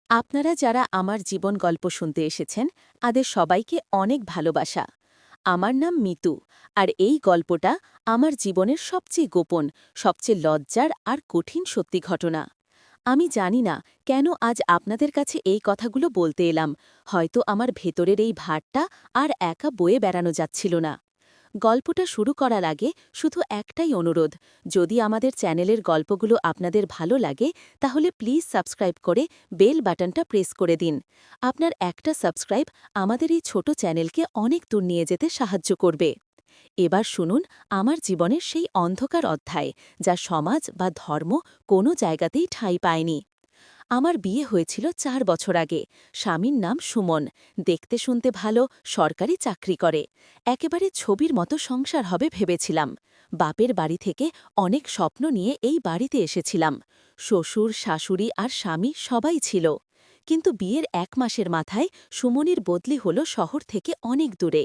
আপনারা যারা আমার জীবন গল্প শুনতে এসেছেন তাদের সবাইকে অনেক ভালোবাসা। আমার নাম মিতু, আর এই গল্পটা আমার জীবনের সবচেয়ে গোপন, সবচেয়ে লজ্জার আর কঠিন সত্যি ঘটনা। আমি জানি না কেন আজ আপনাদের কাছে এই কথাগুলো বলতে এলাম। হয়তো আমার ভেতরের এই ভারটা আর একা বয়ে বেড়ানো যাচ্ছিল না। গল্পটা শুরু করার আগে শুধু একটাই অনুরোধ, যদি আমাদের চ্যানেলের গল্পগুলো আপনাদের ভালো লাগে তাহলে প্লিজ সাবস্ক্রাইব করে বেল বাটনটা প্রেস করে দিন। আপনার একটা সাবস্ক্রাইব আমাদের এই ছোট চ্যানেলকে অনেক দূর নিয়ে যেতে সাহায্য করবে। এবার শুনুন আমার জীবনের সেই অন্ধকার অধ্যায়, যা সমাজ বা ধর্ম কোনো জায়গাতেই ঠাঁই পায়নি। আমার বিয়ে হয়েছিল ৪ বছর আগে। স্বামীর নাম সুমন, দেখতে শুনতে ভালো, সরকারি চাকরি করে। একেবারে ছবির মতো সংসার হবে ভেবেছিলাম। বাপের বাড়ি থেকে অনেক স্বপ্ন নিয়ে এই বাড়িতে এসেছিলাম। শ্বশুর, শাশুড়ি আর স্বামী সবাই ছিল। কিন্তু বিয়ের ১ মাসের মাথায় সুমনির বদলি হলো শহর থেকে অনেক দূরে।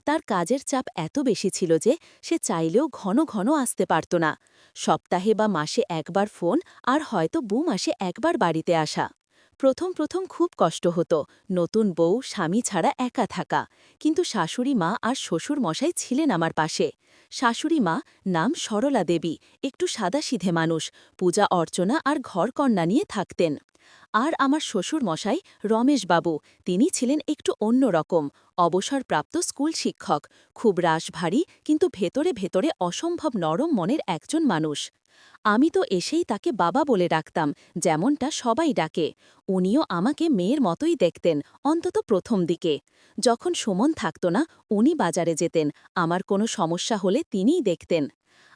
তার কাজের চাপ এত বেশি ছিল যে সে চাইলেও ঘন ঘন আসতে পারত না। সপ্তাহে বা মাসে একবার ফোন, আর হয়তো ২ মাসে একবার বাড়িতে আসা। প্রথম প্রথম খুব কষ্ট হতো, নতুন বউ, স্বামী ছাড়া একা থাকা। কিন্তু শাশুড়ি মা আর শ্বশুর মশাই ছিলেন আমার পাশে। শাশুড়ি মা, নাম সরলা দেবী, একটু সাদাসিধে মানুষ, পূজা অর্চনা আর ঘরকন্না নিয়ে থাকতেন। আর আমার শ্বশুর মশাই রমেশবাবু, তিনি ছিলেন একটু অন্যরকম, অবসরপ্রাপ্ত স্কুল শিক্ষক, খুব রাশভারী কিন্তু ভেতরে ভেতরে অসম্ভব নরম মনের একজন মানুষ। আমি তো এসেই তাকে বাবা বলে ডাকতাম, যেমনটা সবাই ডাকে। উনিও আমাকে মেয়ের মতোই দেখতেন, অন্তত প্রথম দিকে। যখন সুমন থাকত না, উনি বাজারে যেতেন, আমার কোনো সমস্যা হলে তিনিই দেখতেন।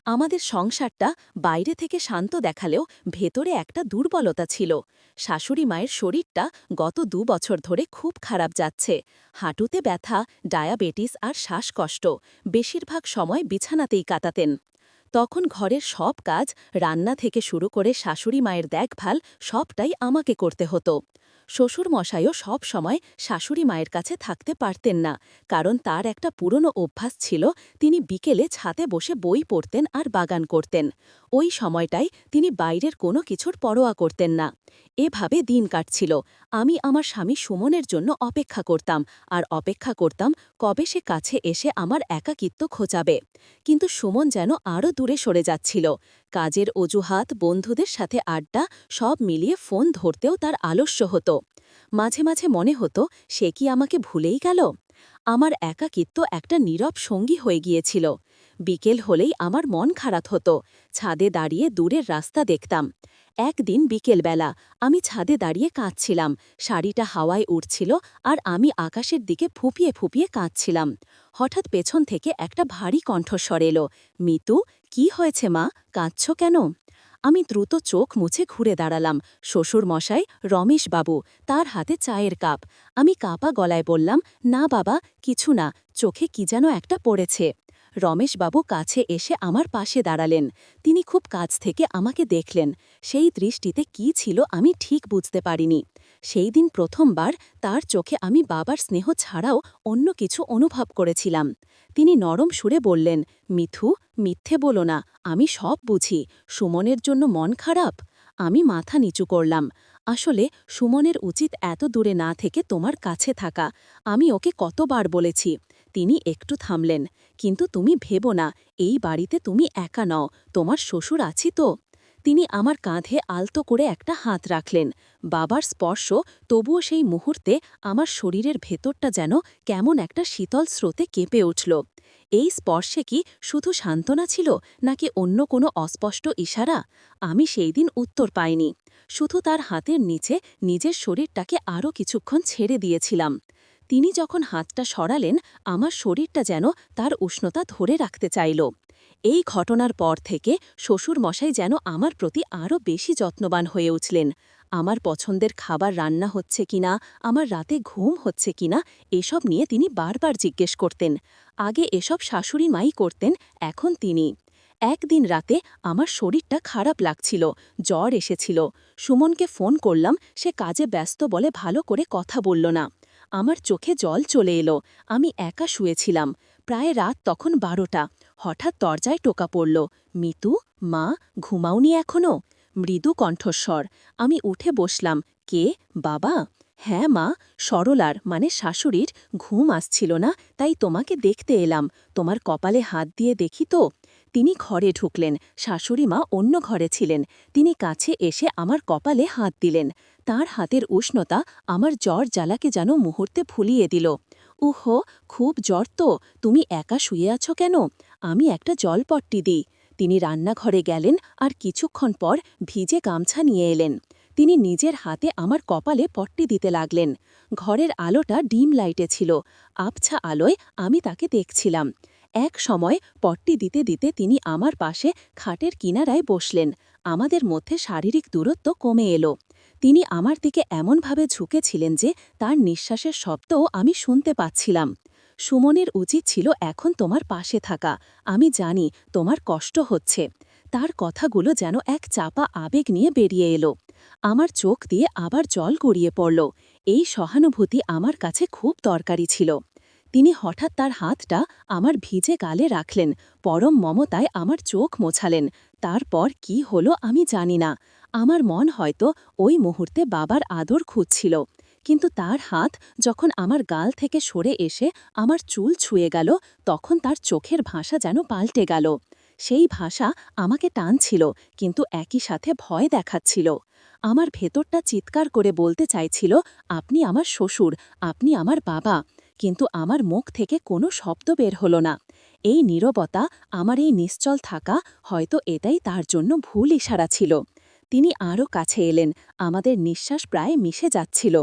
আমাদের সংসারটা বাইরে থেকে শান্ত দেখালেও ভেতরে একটা দুর্বলতা ছিল। শাশুড়ি মায়ের শরীরটা গত ২ বছর ধরে খুব খারাপ যাচ্ছে। হাঁটুতে ব্যথা, ডায়াবেটিস আর শ্বাসকষ্ট, বেশিরভাগ সময় বিছানাতেই কাটাতেন। তখন ঘরের সব কাজ, রান্না থেকে শুরু করে শাশুড়ি মায়ের দেখভাল, সবটাই আমাকে করতে হতো। শ্বশুরমশাইও সব সময় শাশুড়ি মায়ের কাছে থাকতে পারতেন না, কারণ তার একটা পুরনো অভ্যাস ছিল, তিনি বিকেলে ছাদে বসে বই পড়তেন আর বাগান করতেন। ওই সময়টায় তিনি বাইরের কোনো কিছুর পরোয়া করতেন না। এভাবে দিন কাটছিল। আমি আমার স্বামী সুমনের জন্য অপেক্ষা করতাম, আর অপেক্ষা করতাম কবে সে কাছে এসে আমার একাকিত্ব খোঁচাবে। কিন্তু সুমন যেন আরও দূরে সরে যাচ্ছিল। কাজের অজুহাত, বন্ধুদের সাথে আড্ডা, সব মিলিয়ে ফোন ধরতেও তার আলস্য হতো। মাঝে মাঝে মনে হতো, সে কি আমাকে ভুলেই গেল? আমার একাকিত্ব একটা নীরব সঙ্গী হয়ে গিয়েছিল। বিকেল হলেই আমার মন খারাপ হতো। ছাদে দাঁড়িয়ে দূরের রাস্তা দেখতাম। একদিন বিকেলবেলা আমি ছাদে দাঁড়িয়ে কাঁদছিলাম, শাড়িটা হাওয়ায় উড়ছিল, আর আমি আকাশের দিকে ফুঁপিয়ে ফুঁপিয়ে কাঁদছিলাম। হঠাৎ পেছন থেকে একটা ভারী কণ্ঠস্বর এলো, মিতু, কি হয়েছে মা, কাঁদছ কেন? আমি দ্রুত চোখ মুছে ঘুরে দাঁড়ালাম। শ্বশুর মশাই, রমেশবাবু, তার হাতে চায়ের কাপ। আমি কাঁপা গলায় বললাম, না বাবা, কিছু না, চোখে কি যেন একটা পড়েছে। রমেশবাবু কাছে এসে আমার পাশে দাঁড়ালেন। তিনি খুব কাছ থেকে আমাকে দেখলেন। সেই দৃষ্টিতে কি ছিল আমি ঠিক বুঝতে পারিনি। সেই দিন প্রথমবার তার চোখে আমি বাবার স্নেহ ছাড়াও অন্য কিছু অনুভব করেছিলাম। তিনি নরম সুরে বললেন, মিথু, মিথ্যে বলো না, আমি সব বুঝি। সুমনের জন্য মন খারাপ? আমি মাথা নিচু করলাম। আসলে সুমনের উচিত এত দূরে না থেকে তোমার কাছে থাকা। আমি ওকে কতবার বলেছি। তিনি একটু থামলেন। কিন্তু তুমি ভেবো না, এই বাড়িতে তুমি একা নও, তোমার শ্বশুর আছি তো। তিনি আমার কাঁধে আলতো করে একটা হাত রাখলেন। বাবার স্পর্শ, তবুও সেই মুহূর্তে আমার শরীরের ভেতরটা যেন কেমন একটা শীতল স্রোতে কেঁপে উঠল। এই স্পর্শে কি শুধু সান্ত্বনা ছিল, নাকি অন্য কোনো অস্পষ্ট ইশারা? আমি সেই দিন উত্তর পাইনি। শুধু তার হাতের নিচে নিজের শরীরটাকে আরও কিছুক্ষণ ছেড়ে দিয়েছিলাম। তিনি যখন হাতটা সরালেন, আমার শরীরটা যেন তার উষ্ণতা ধরে রাখতে চাইল। এই ঘটনার পর থেকে শ্বশুর মশাই যেন আমার প্রতি আরও বেশি যত্নবান হয়ে উঠলেন। আমার পছন্দের খাবার রান্না হচ্ছে কিনা, আমার রাতে ঘুম হচ্ছে কিনা, এসব নিয়ে তিনি বারবার জিজ্ঞেস করতেন। আগে এসব শাশুড়ি মাই করতেন, এখন তিনি। একদিন রাতে আমার শরীরটা খারাপ লাগছিল, জ্বর এসেছিল। সুমনকে ফোন করলাম, সে কাজে ব্যস্ত বলে ভালো করে কথা বলল না। আমার চোখে জল চলে এলো। আমি একা শুয়েছিলাম। প্রায় রাত তখন ১২টা। হঠাৎ দরজায় টোকা পড়ল। মিতু, মা, ঘুমাওনি এখনো? মৃদু কণ্ঠস্বর। আমি উঠে বসলাম। কে? বাবা? হ্যাঁ মা, সরলার মানে শাশুড়ির ঘুম আসছিল না, তাই তোমাকে দেখতে এলাম। তোমার কপালে হাত দিয়ে দেখি তো। তিনি ঘরে ঢুকলেন। শাশুড়িমা অন্য ঘরে ছিলেন। তিনি কাছে এসে আমার কপালে হাত দিলেন। তার হাতের উষ্ণতা আমার জ্বর জ্বালাকে যেন মুহূর্তে ফুলিয়ে দিল। উহো, খুব জ্বর তো, তুমি একা শুয়ে আছো কেন? আমি একটা জলপট্টি দিই। তিনি রান্নাঘরে গেলেন আর কিছুক্ষণ পর ভিজে গামছা নিয়ে এলেন। তিনি নিজের হাতে আমার কপালে পট্টি দিতে লাগলেন। ঘরের আলোটা ডিম লাইটে ছিল। আবছা আলোয় আমি তাকে দেখছিলাম। এক সময় পট্টি দিতে দিতে তিনি আমার পাশে খাটের কিনারায় বসলেন। আমাদের মধ্যে শারীরিক দূরত্ব কমে এলো। তিনি আমার দিকে এমনভাবে ঝুঁকেছিলেন যে তার নিঃশ্বাসের শব্দও আমি শুনতে পাচ্ছিলাম। সুমনের উচিত ছিল এখন তোমার পাশে থাকা। আমি জানি তোমার কষ্ট হচ্ছে। তার কথাগুলো যেন এক চাপা আবেগ নিয়ে বেরিয়ে এলো। আমার চোখ দিয়ে আবার জল গড়িয়ে পড়ল। এই সহানুভূতি আমার কাছে খুব দরকারি ছিল। তিনি হঠাৎ তার হাতটা আমার ভিজে গালে রাখলেন, পরম মমতায় আমার চোখ মোছালেন। তারপর কি হলো আমি জানি না। আমার মন হয়তো ওই মুহূর্তে বাবার আদর খুঁজছিল। কিন্তু তার হাত যখন আমার গাল থেকে সরে এসে আমার চুল ছুঁয়ে গেল, তখন তার চোখের ভাষা যেন পাল্টে গেল। সেই ভাষা আমাকে টানছিল, কিন্তু একই সাথে ভয় দেখাচ্ছিল। আমার ভেতরটা চিৎকার করে বলতে চাইছিল, আপনি আমার শ্বশুর, আপনি আমার বাবা। কিন্তু আমার মুখ থেকে কোনো শব্দ বের হলো না। এই নীরবতা, আমার এই নিশ্চল থাকা, হয়তো এটাই তার জন্য ভুল ইশারা ছিল। তিনি আরও কাছে এলেন। আমাদের নিঃশ্বাস প্রায় মিশে যাচ্ছিল।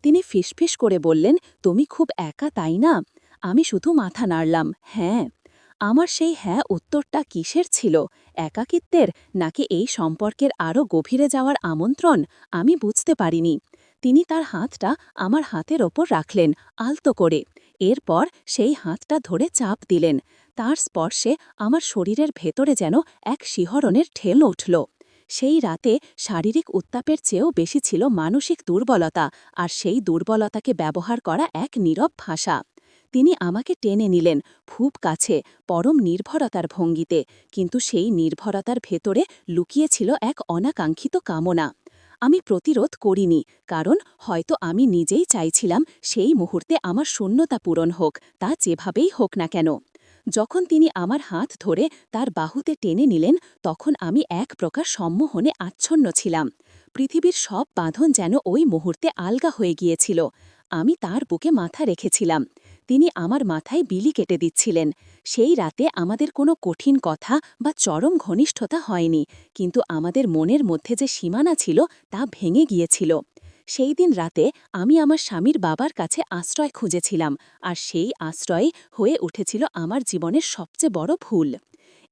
তিনি ফিসফিস করে বললেন, তুমি খুব একা, তাই না? আমি শুধু মাথা নাড়লাম। হ্যাঁ। আমার সেই হ্যাঁ উত্তরটা কিসের ছিল? একাকিত্বের, নাকি এই সম্পর্কের আরও গভীরে যাওয়ার আমন্ত্রণ? আমি বুঝতে পারিনি। তিনি তার হাতটা আমার হাতের ওপর রাখলেন, আলতো করে। এরপর সেই হাতটা ধরে চাপ দিলেন। তার স্পর্শে আমার শরীরের ভেতরে যেন এক শিহরণের ঠেল উঠল। সেই রাতে শারীরিক উত্তাপের চেয়েও বেশি ছিল মানসিক দুর্বলতা, আর সেই দুর্বলতাকে ব্যবহার করা এক নীরব ভাষা। তিনি আমাকে টেনে নিলেন, খুব কাছে, পরম নির্ভরতার ভঙ্গিতে, কিন্তু সেই নির্ভরতার ভেতরে লুকিয়েছিল এক অনাকাঙ্ক্ষিত কামনা। আমি প্রতিরোধ করিনি, কারণ হয়তো আমি নিজেই চাইছিলাম সেই মুহূর্তে আমার শূন্যতা পূরণ হোক, তা যেভাবেই হোক না কেন। যখন তিনি আমার হাত ধরে তার বাহুতে টেনে নিলেন, তখন আমি এক প্রকার সম্মোহনে আচ্ছন্ন ছিলাম। পৃথিবীর সব বাঁধন যেন ওই মুহূর্তে আলগা হয়ে গিয়েছিল। আমি তার বুকে মাথা রেখেছিলাম। তিনি আমার মাথায় বিলি কেটে দিচ্ছিলেন। সেই রাতে আমাদের কোনো কঠিন কথা বা চরম ঘনিষ্ঠতা হয়নি, কিন্তু আমাদের মনের মধ্যে যে সীমানা ছিল তা ভেঙে গিয়েছিল। সেই দিন রাতে আমি আমার স্বামীর বাবার কাছে আশ্রয় খুঁজেছিলাম, আর সেই আশ্রয়ে হয়ে উঠেছিল আমার জীবনের সবচেয়ে বড় ভুল।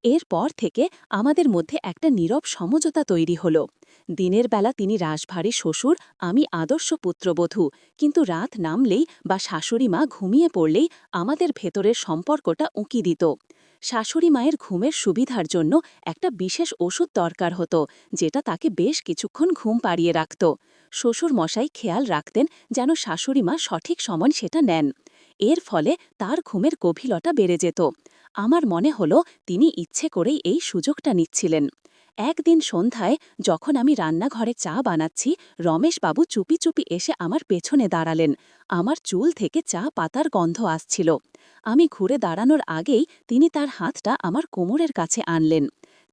এরপর থেকে আমাদের মধ্যে একটা নীরব সমঝোতা তৈরি হল। দিনের বেলা তিনি রাশভারী শ্বশুর, আমি আদর্শ পুত্রবধূ, কিন্তু রাত নামলেই বা শাশুড়ি মা ঘুমিয়ে পড়লেই আমাদের ভেতরের সম্পর্কটা উঁকি দিত। শাশুড়ি মায়ের ঘুমের সুবিধার জন্য একটা বিশেষ ওষুধ দরকার হতো, যেটা তাকে বেশ কিছুক্ষণ ঘুম পাড়িয়ে রাখত। শ্বশুর মশাই খেয়াল রাখতেন যেন শাশুড়ি মা সঠিক সময় সেটা নেন। এর ফলে তার ঘুমের গভীরতা বেড়ে যেত। আমার মনে হলো তিনি ইচ্ছে করেই এই সুযোগটা নিচ্ছিলেন। একদিন সন্ধ্যায় যখন আমি রান্নাঘরে চা বানাচ্ছি, রমেশবাবু চুপি চুপি এসে আমার পেছনে দাঁড়ালেন। আমার চুল থেকে চা পাতার গন্ধ আসছিল। আমি ঘুরে দাঁড়ানোর আগেই তিনি তার হাতটা আমার কোমরের কাছে আনলেন।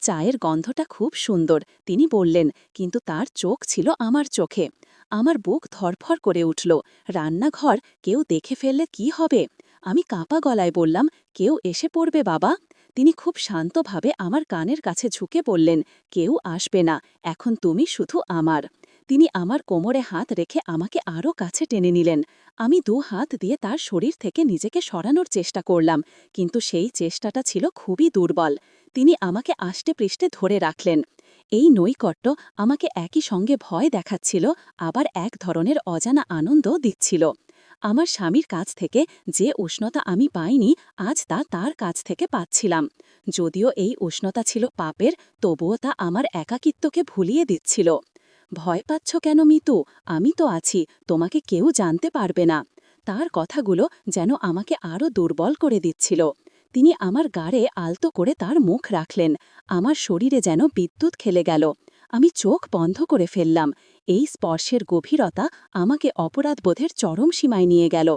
চায়ের গন্ধটা খুব সুন্দর, তিনি বললেন, কিন্তু তার চোখ ছিল আমার চোখে। আমার বুক ধরফর করে উঠল। রান্নাঘর, কেউ দেখে ফেললে কি হবে? আমি কাঁপা গলায় বললাম, কেউ এসে পড়বে বাবা। তিনি খুব শান্তভাবে আমার কানের কাছে ঝুঁকে বললেন, কেউ আসবে না, এখন তুমি শুধু আমার। তিনি আমার কোমরে হাত রেখে আমাকে আরও কাছে টেনে নিলেন। আমি দু হাত দিয়ে তার শরীর থেকে নিজেকে সরানোর চেষ্টা করলাম, কিন্তু সেই চেষ্টাটা ছিল খুবই দুর্বল। তিনি আমাকে আষ্টে পৃষ্ঠে ধরে রাখলেন। এই নৈকট্য আমাকে একই সঙ্গে ভয় দেখাচ্ছিল, আবার এক ধরনের অজানা আনন্দ দিচ্ছিল। আমার স্বামীর কাছ থেকে যে উষ্ণতা আমি পাইনি, আজ তা তার কাছ থেকে পাচ্ছিলাম। যদিও এই উষ্ণতা ছিল পাপের, তবুও তা আমার একাকিত্বকে ভুলিয়ে দিচ্ছিল। ভয় পাচ্ছ কেন মিতু? আমি তো আছি, তোমাকে কেউ জানতে পারবে না। তার কথাগুলো যেন আমাকে আরও দুর্বল করে দিচ্ছিল। তিনি আমার গাড়ে আলতো করে তার মুখ রাখলেন। আমার শরীরে যেন বিদ্যুৎ খেলে গেল। আমি চোখ বন্ধ করে ফেললাম। এই স্পর্শের গভীরতা আমাকে অপরাধবোধের চরম সীমায় নিয়ে গেল।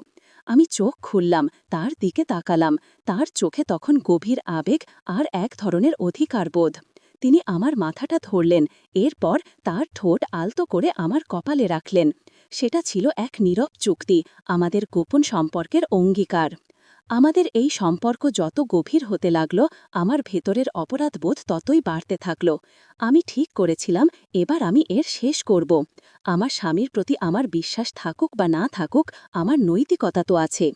আমি চোখ খুললাম, তার দিকে তাকালাম। তার চোখে তখন গভীর আবেগ আর এক ধরনের অধিকারবোধ। তিনি আমার মাথাটা ধরলেন, এরপর তার ঠোঁট আলতো করে আমার কপালে রাখলেন। সেটা ছিল এক নীরব চুক্তি, আমাদের গোপন সম্পর্কের অঙ্গীকার। আমাদের এই সম্পর্ক যত গভীর হতে লাগল, আমার ভেতরের অপরাধবোধ ততই বাড়তে থাকল। আমি ঠিক করেছিলাম, এবার আমি এর শেষ করব। আমার স্বামীর প্রতি আমার বিশ্বাস থাকুক বা না থাকুক, আমার নৈতিকতা তো আছে।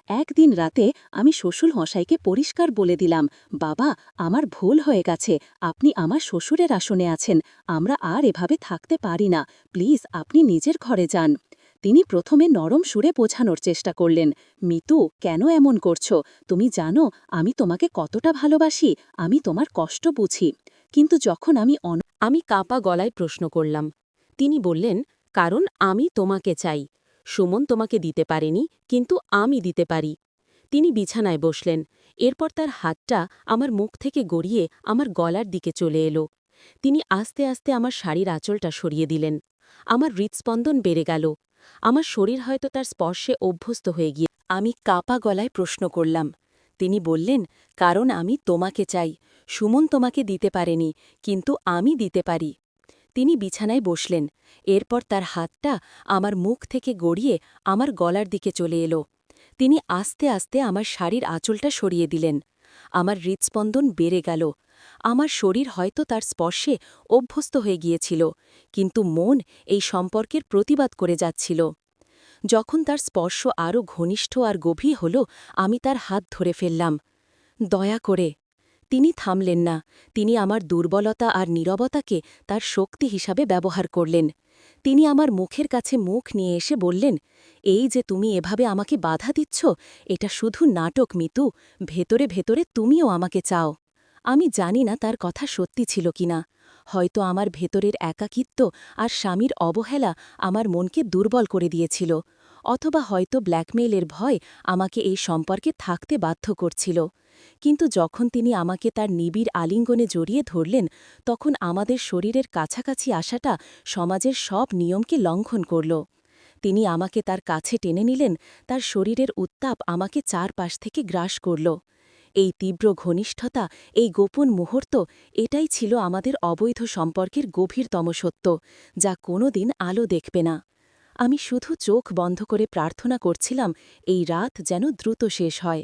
একদিন রাতে আমি শ্বশুর মশাইকে পরিষ্কার বলে দিলাম, বাবা, আমার ভুল হয়ে গেছে, আপনি আমার শ্বশুরের আসনে আছেন, আমরা আর এভাবে থাকতে পারি না, প্লিজ আপনি নিজের ঘরে যান। তিনি প্রথমে নরম সুরে বোঝানোর চেষ্টা করলেন, মিতু, কেন এমন করছো? তুমি জানো আমি তোমাকে কতটা ভালোবাসি, আমি তোমার কষ্ট বুঝি। কিন্তু যখন আমি কাঁপা গলায় প্রশ্ন করলাম। তিনি বললেন, কারণ আমি তোমাকে চাই। সুমন তোমাকে দিতে পারেনি, কিন্তু আমি দিতে পারি। তিনি বিছানায় বসলেন। এরপর তার হাতটা আমার মুখ থেকে গড়িয়ে আমার গলার দিকে চলে এলো। তিনি আস্তে আস্তে আমার শাড়ির আঁচলটা সরিয়ে দিলেন। আমার হৃৎস্পন্দন বেড়ে গেল। আমার শরীর হয়তো তার স্পর্শে অভ্যস্ত হয়ে গিয়ে আমি কাঁপা গলায় প্রশ্ন করলাম। তিনি বললেন, কারণ আমি তোমাকে চাই। সুমন তোমাকে দিতে পারেনি, কিন্তু আমি দিতে পারি। তিনি বিছানায় বসলেন। এরপর তার হাতটা আমার মুখ থেকে গড়িয়ে আমার গলার দিকে চলে এলো। তিনি আস্তে আস্তে আমার শাড়ির আঁচলটা সরিয়ে দিলেন। আমার হৃৎস্পন্দন বেড়ে গেল। আমার শরীর হয়তো তার স্পর্শে অভ্যস্ত হয়ে গিয়েছিল, কিন্তু মন এই সম্পর্কের প্রতিবাদ করে যাচ্ছিল। যখন তার স্পর্শ আরও ঘনিষ্ঠ আর গভীর হল, আমি তার হাত ধরে ফেললাম। দয়া করে। তিনি থামলেন না। তিনি আমার দুর্বলতা আর নীরবতাকে তার শক্তি হিসাবে ব্যবহার করলেন। তিনি আমার মুখের কাছে মুখ নিয়ে এসে বললেন, এই যে তুমি এভাবে আমাকে বাধা দিচ্ছ, এটা শুধু নাটক মিতু, ভেতরে ভেতরে তুমিও আমাকে চাও। আমি জানি না তার কথা সত্যি ছিল কিনা। হয়তো আমার ভেতরের একাকিত্ব আর স্বামীর অবহেলা আমার মনকে দুর্বল করে দিয়েছিল, অথবা হয়তো ব্ল্যাকমেইলের ভয় আমাকে এই সম্পর্কে থাকতে বাধ্য করছিল। কিন্তু যখন তিনি আমাকে তার নিবিড় আলিঙ্গনে জড়িয়ে ধরলেন, তখন আমাদের শরীরের কাছাকাছি আসাটা সমাজের সব নিয়মকে লঙ্ঘন করল। তিনি আমাকে তার কাছে টেনে নিলেন, তার শরীরের উত্তাপ আমাকে চারপাশ থেকে গ্রাস করল। এই তীব্র ঘনিষ্ঠতা, এই গোপন মুহূর্ত, এটাই ছিল আমাদের অবৈধ সম্পর্কের গভীরতম সত্য, যা কোনোদিন আলো দেখবে না। আমি শুধু চোখ বন্ধ করে প্রার্থনা করছিলাম, এই রাত যেন দ্রুত শেষ হয়।